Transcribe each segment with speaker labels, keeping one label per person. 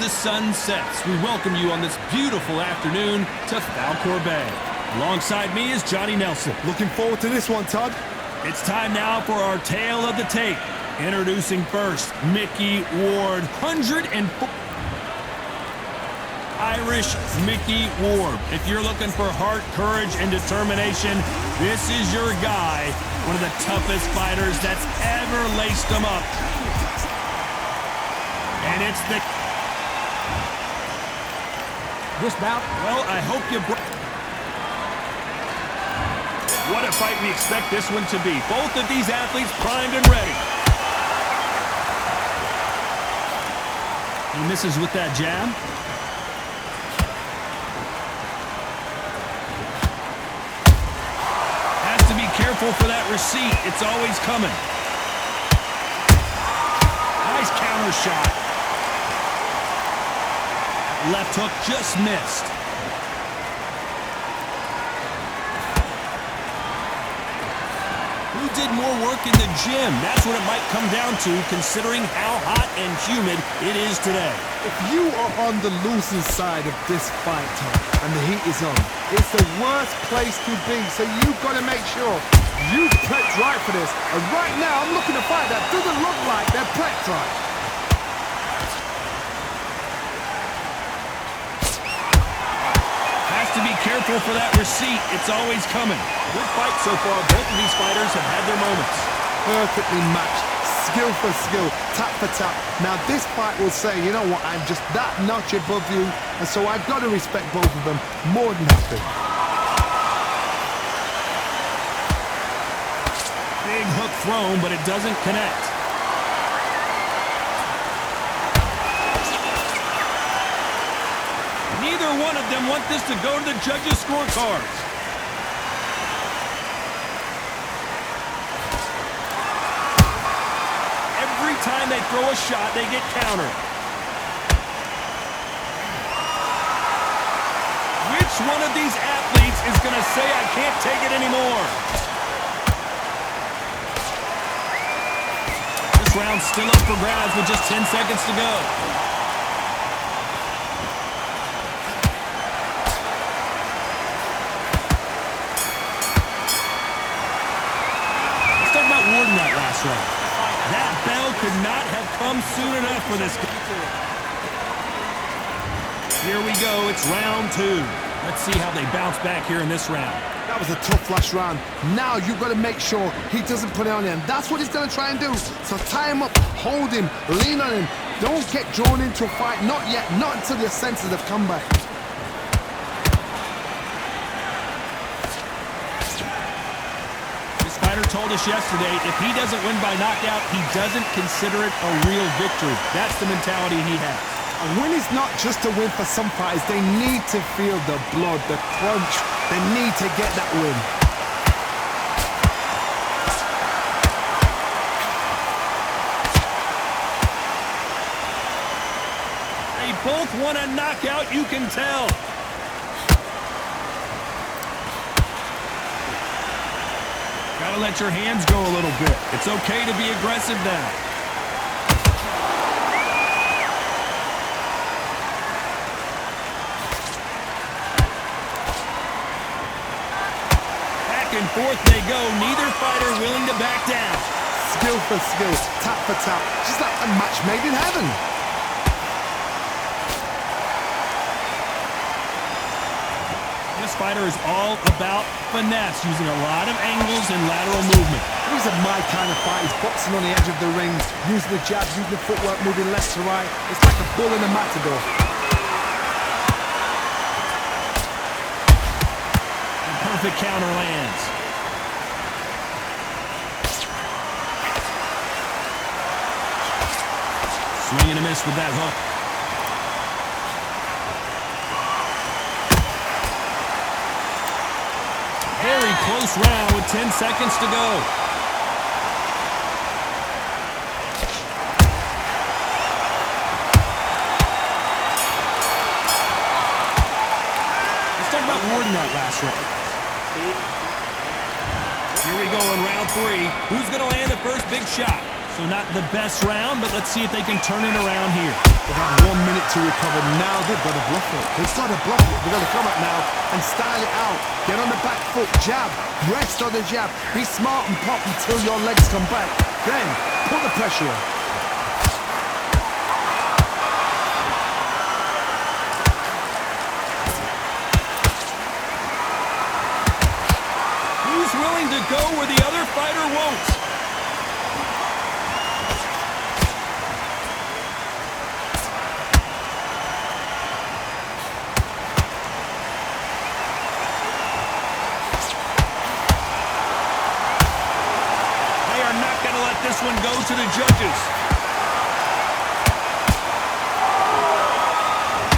Speaker 1: the sun sets, we welcome you on this beautiful afternoon to Falkor Bay. Alongside me is Johnny Nelson.
Speaker 2: Looking forward to this one, Todd.
Speaker 1: It's time now for our tale of the tape. Introducing first, Mickey Ward, 104. Irish Mickey Ward. If you're looking for heart, courage, and determination, this is your guy. One of the toughest fighters that's ever laced them up. And it's the... This bout? Well, I hope you... What a fight we expect this one to be. Both of these athletes primed and ready. He misses with that jab. Has to be careful for that receipt. It's always coming. Nice counter shot. Left hook just missed. Who did more work in the gym? That's what it might come down to, considering how hot and humid it is today.
Speaker 2: If you are on the losing side of this fight, Tom, and the heat is on, it's the worst place to be. So you've got to make sure you prepped right for this. And right now, I'm looking at a fight that doesn't look like they're prepped right.
Speaker 1: To be careful for that receipt. It's always coming. Good fight so far. Both of these fighters have had their moments.
Speaker 2: Perfectly matched. Skill for skill. Tap for tap. Now this fight will say, you know what, I'm just that notch above you. And so I've got to respect both of them more than happy.
Speaker 1: Big hook thrown, but it doesn't connect. Neither one of them want this to go to the judges' scorecards. Every time they throw a shot, they get countered. Which one of these athletes is going to say, I can't take it anymore? This round's still up for grabs with just 10 seconds to go. That last round. That bell could not have come soon enough for this. Here we go. It's round two. Let's see how they bounce back here in this round.
Speaker 2: That was a tough last round. Now you've got to make sure he doesn't put it on him. That's what he's going to try and do. So tie him up, hold him, lean on him. Don't get drawn into a fight. Not yet. Not until your senses have come back.
Speaker 1: Told us yesterday, if he doesn't win by knockout, he doesn't consider it a real victory. That's the mentality he has.
Speaker 2: A win is not just a win for some fighters. They need to feel the blood, the crunch. They need to get that win.
Speaker 1: They both want a knockout, you can tell. Gotta let your hands go a little bit. It's okay to be aggressive now. Back and forth they go. Neither fighter willing to back down.
Speaker 2: Skill for skill, tap for tap. Just like a match made in heaven.
Speaker 1: This fighter is all about finesse, using a lot of angles and lateral movement.
Speaker 2: These are my kind of fight. He's boxing on the edge of the ring, using the jabs, using the footwork, moving left to right. It's like a bull in a matador.
Speaker 1: And perfect counter lands. Swing and a miss with that hook. Very close round with 10 seconds to go. Let's talk about Ward in that last round. Here we go in round three. Who's going to land the first big shot? So not the best round, but let's see if they can turn it around here.
Speaker 2: They've had 1 minute to recover. Now they've got to bluff it. They've got to bluff it. They've got to come up now and style it out. Get on the back foot, jab, rest on the jab. Be smart and pop until your legs come back. Then put the pressure on.
Speaker 1: Who's willing to go where the other fighter won't? This one goes to the judges.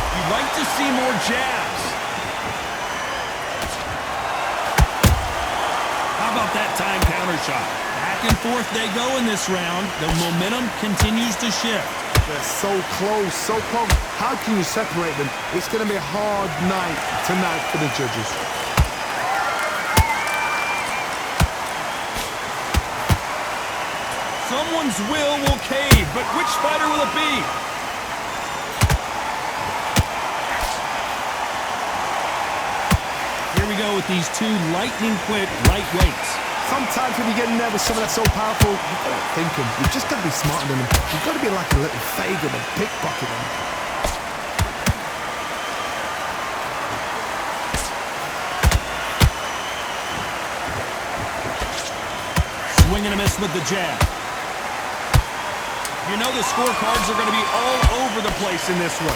Speaker 1: You'd like to see more jabs. How about that time counter shot? Back and forth they go in this round. The momentum continues to shift.
Speaker 2: They're so close, so close. How can you separate them? It's going to be a hard night tonight for the judges.
Speaker 1: Someone's will cave, but which fighter will it be? Here we go with these two lightning-quick lightweights.
Speaker 2: Sometimes when you get in there with someone that's so powerful, you've got to think him. You've just got to be smarter than him. You've got to be like a little Fagin and pickpocket him.
Speaker 1: Swing and a miss with the jab. You know the scorecards are going to be all over the place in this one.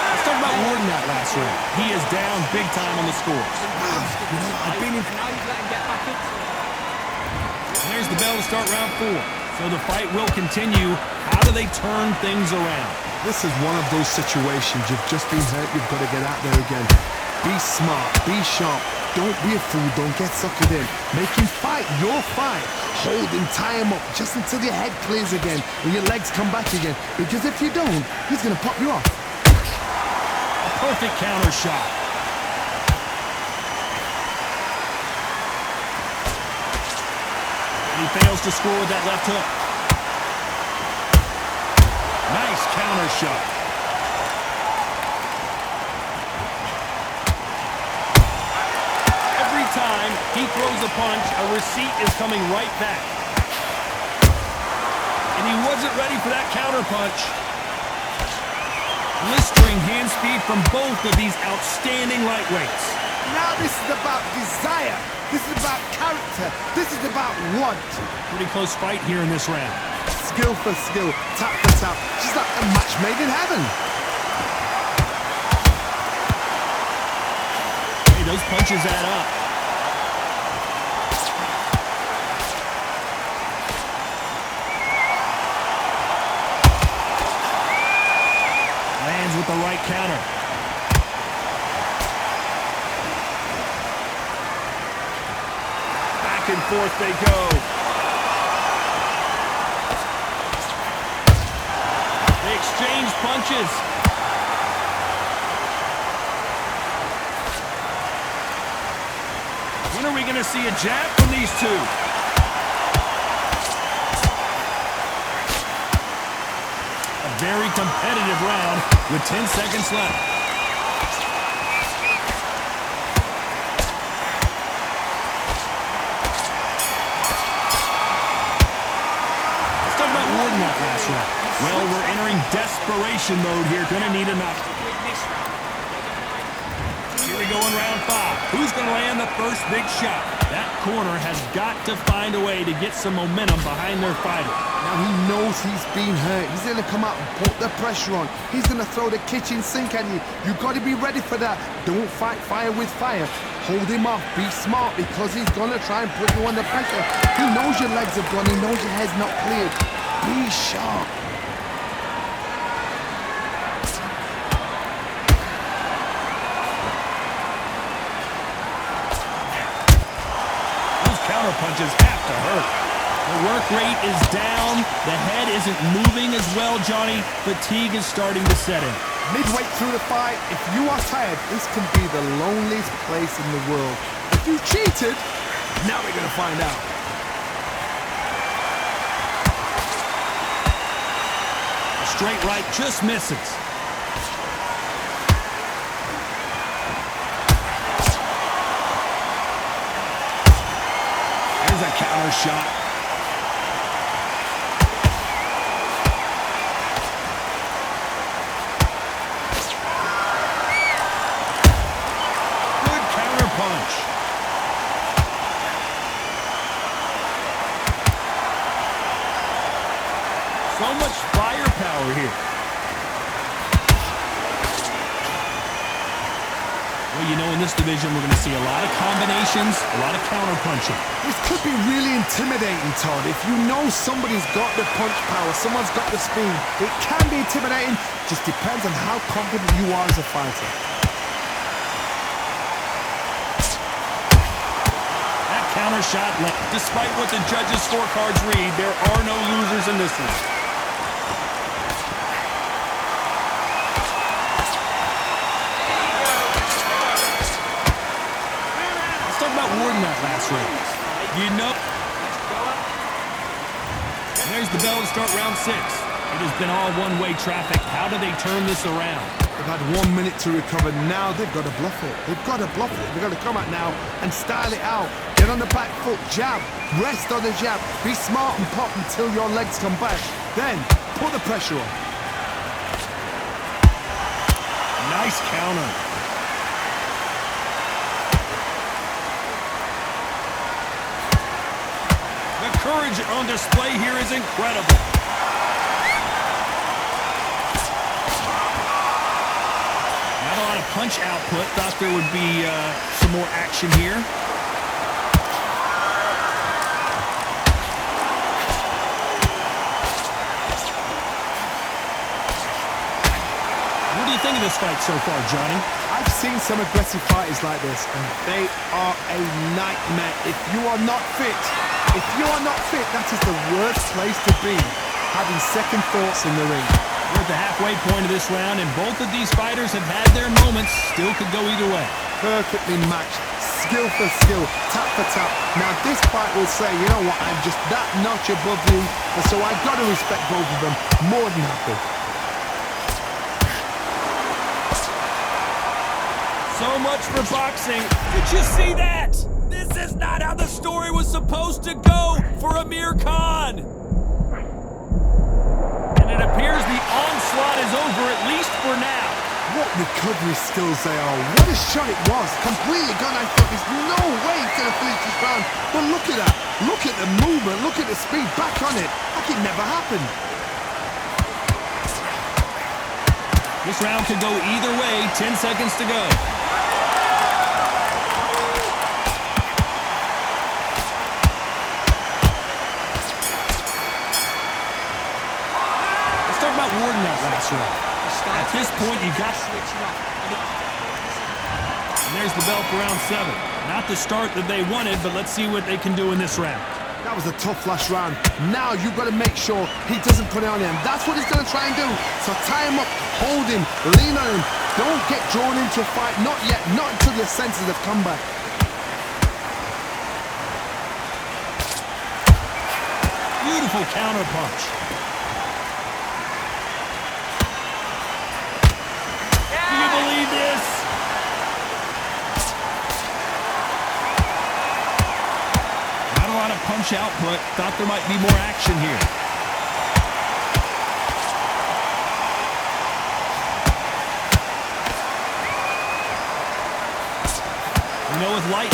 Speaker 1: Let's talk about Ward in that last round. He is down big time on the scores.
Speaker 2: I've been in...
Speaker 1: There's the bell to start round 4. So the fight will continue. How do they turn things around?
Speaker 2: This is one of those situations. You've just been hurt. You've got to get out there again. Be smart, be sharp, don't be a fool, don't get suckered in. Make him fight your fight. Hold him, tie him up, just until your head clears again and your legs come back again. Because if you don't, he's going to pop you off.
Speaker 1: A perfect counter shot. And he fails to score with that left hook. Nice counter shot. Time he throws a punch, a receipt is coming right back. And he wasn't ready for that counter punch. Blistering hand speed from both of these outstanding lightweights.
Speaker 2: Now this is about desire. This is about character. This is about want.
Speaker 1: Pretty close fight here in this round.
Speaker 2: Skill for skill, tap for tap. Just like a match made in heaven.
Speaker 1: Hey, those punches add up. With the right counter. Back and forth they go. They exchange punches. When are we going to see a jab from these two? Very competitive round with 10 seconds left. Let's talk about Ward in that last round. Well, we're entering desperation mode here. Gonna need a knock. Here we go in round 5. Who's gonna land the first big shot? That corner has got to find a way to get some momentum behind their fighter.
Speaker 2: Now he knows he's been hurt. He's going to come out and put the pressure on. He's going to throw the kitchen sink at you. You've got to be ready for that. Don't fight fire with fire. Hold him off. Be smart because he's going to try and put you under pressure. He knows your legs have gone. He knows your head's not cleared. Be sharp.
Speaker 1: Counter punches have to hurt. The work rate is down. The head isn't moving as well, Johnny. Fatigue is starting to set in.
Speaker 2: Midway through the fight, if you are tired, this can be the loneliest place in the world. If you cheated, now we're gonna find out.
Speaker 1: A straight right just misses. There's a counter shot. Punch. So much firepower here. Well, you know, in this division, we're going to see a lot of combinations, a lot of counter punching.
Speaker 2: This could be really intimidating, Todd. If you know somebody's got the punch power, someone's got the speed, it can be intimidating. Just depends on how confident you are as a fighter.
Speaker 1: Counter shot left. Despite what the judges' scorecards read, there are no losers in this one. Let's talk about Warden that last round. You know. And there's the bell to start round 6. It has been all one-way traffic. How do they turn this around?
Speaker 2: They've had 1 minute to recover. Now they've got to bluff it. They've got to bluff it. They've got to come out now and style it out. Get on the back foot, jab, rest on the jab. Be smart and pop until your legs come back. Then, put the pressure on.
Speaker 1: Nice counter. The courage on display here is incredible. Not a lot of punch output. Thought there would be some more action here. What do you think of this fight so far, Johnny?
Speaker 2: I've seen some aggressive fighters like this, and they are a nightmare. If you are not fit, that is the worst place to be, having second thoughts in the ring.
Speaker 1: We're at the halfway point of this round, and both of these fighters have had their moments. Still could go either way.
Speaker 2: Perfectly matched, skill for skill, tap for tap. Now this fight will say, you know what, I'm just that notch above you, and so I've got to respect both of them more than happy.
Speaker 1: So much for boxing. Did you see that? This is not how the story was supposed to go for Amir Khan. And it appears the onslaught is over, at least for now.
Speaker 2: What recovery skills they are. What a shot it was. Completely gone. I thought there's no way he's going to finish this round. But look at that. Look at the movement. Look at the speed. Back on it. Like it never happened.
Speaker 1: This round could go either way. 10 seconds to go. About Warden that last round. At this point, you got switching up. And there's the bell for round 7. Not the start that they wanted, but let's see what they can do in this round.
Speaker 2: That was a tough last round. Now you've got to make sure he doesn't put it on him. That's what he's going to try and do. So tie him up, hold him, lean on him. Don't get drawn into a fight. Not yet. Not until your senses have come back.
Speaker 1: Beautiful counter punch. Punch output. Thought there might be more action here. You know, with light.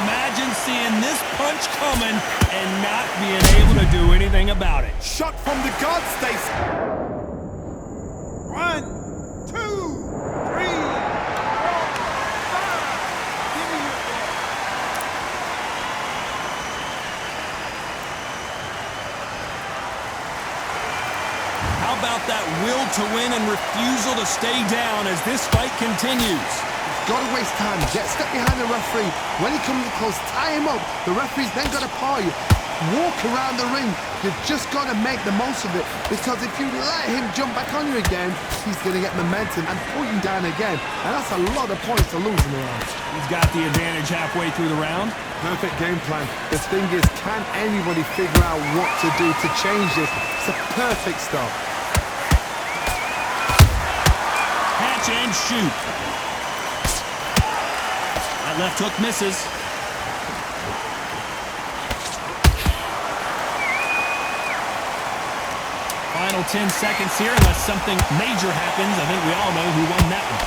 Speaker 1: Imagine seeing this punch coming and not being able to do anything about it.
Speaker 2: Shot from the guard, Stacy. 1, 2, 3.
Speaker 1: How about that will to win and refusal to stay down as this fight continues?
Speaker 2: Got to waste time. Get stuck behind the referee. When he comes close, tie him up. The referee's then got to paw you. walk around the ring. You've just got to make the most of it, because if you let him jump back on you again, he's going to get momentum and pull you down again. And that's a lot of points to lose in the round.
Speaker 1: He's got the advantage halfway through the round.
Speaker 2: Perfect game plan. The thing is, can anybody figure out what to do to change this? It's a perfect start.
Speaker 1: Catch and shoot. That left hook misses. Final 10 seconds here, unless something major happens. I think we all know who won that one.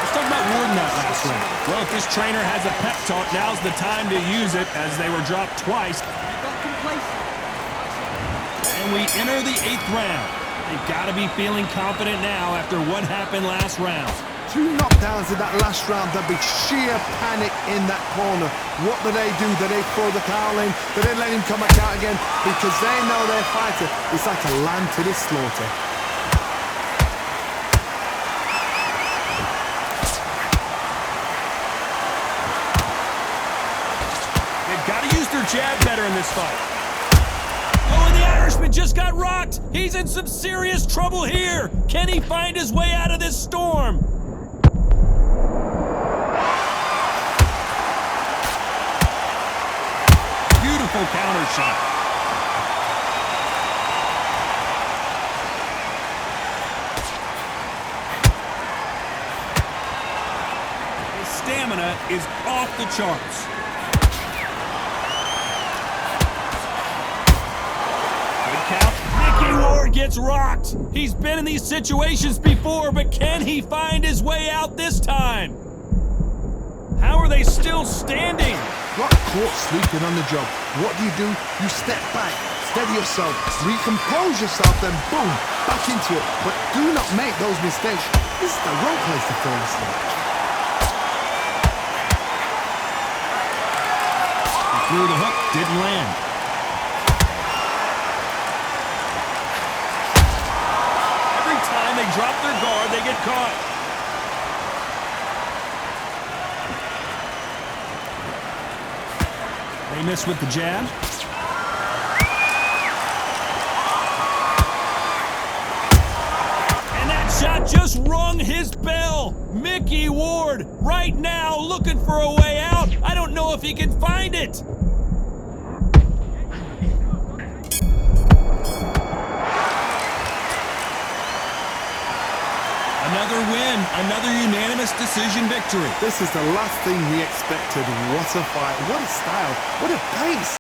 Speaker 1: Let's talk about Ward in that last round. Well, if this trainer has a pep talk, now's the time to use it, as they were dropped twice. And we enter the 8th round. They've got to be feeling confident now after what happened last round.
Speaker 2: 2 knockdowns in that last round. There'll be sheer panic in that corner. What do? Do they throw the towel in? Do they let him come back out again? Because they know their fighter is like a lamb to the slaughter.
Speaker 1: They've got to use their jab better in this fight. Oh, and the Irishman just got rocked. He's in some serious trouble here. Can he find his way out of this storm? Beautiful counter shot. His stamina is off the charts. Mickey Ward gets rocked. He's been in these situations before, but can he find his way out this time? How are they still standing?
Speaker 2: Got caught sleeping on the job. What do? You step back, steady yourself, recompose yourself, then boom, back into it. But do not make those mistakes. This is the wrong place to fall asleep.
Speaker 1: He threw the hook, didn't land. Every time they drop their guard, they get caught. They miss with the jab. And that shot just rung his bell. Mickey Ward right now looking for a way out. I don't know if he can find it. Another win, another unanimous decision victory.
Speaker 2: This is the last thing we expected. What a fight, what a style, what a pace.